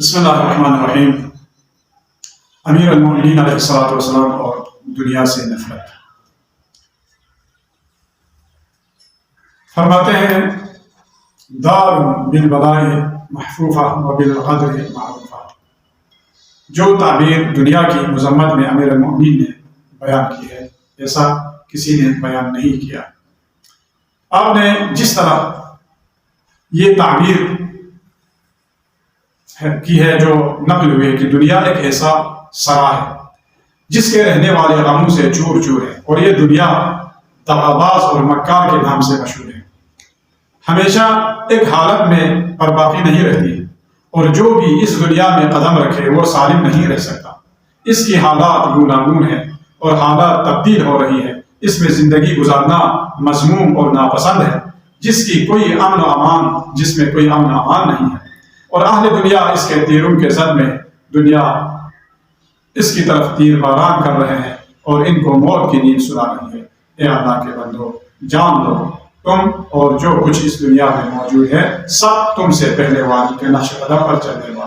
بسم اللہ الرحمن الرحیم۔ امیر المومنین علیہ الصلوۃ والسلام اور دنیا سے نفرت۔ فرماتے ہیں دار بالبلاء محفوفہ و بالقدر معروفہ۔ جو تعبیر دنیا کی مذمت میں امیر المومنین نے بیان کی ہے، ایسا کسی نے بیان نہیں کیا۔ آپ نے جس طرح یہ تعبیر کی ہے جو نقل ہوئے کہ دنیا ایک ایسا سرا ہے جس کے رہنے والے غموں سے چور چور ہے، اور یہ دنیا دغاباز اور مکار کے نام سے مشہور ہے، ہمیشہ ایک حالت میں پر باقی نہیں رہتی ہے، اور جو بھی اس دنیا میں قدم رکھے وہ سالم نہیں رہ سکتا۔ اس کی حالات گوناگون ہیں اور حالات تبدیل ہو رہی ہے۔ اس میں زندگی گزارنا مذموم اور ناپسند ہے، جس میں کوئی امن و امان نہیں ہے، اور اہل دنیا اس کے تیروں کے زد میں دنیا اس کی طرف تیر باران کر رہے ہیں اور ان کو موت کی نیند سلا رہی ہے۔ اے اللہ کے بندو، جان لو تم اور جو کچھ اس دنیا میں موجود ہے سب تم سے پہلے والے کے نقش قدم پر چلنے والے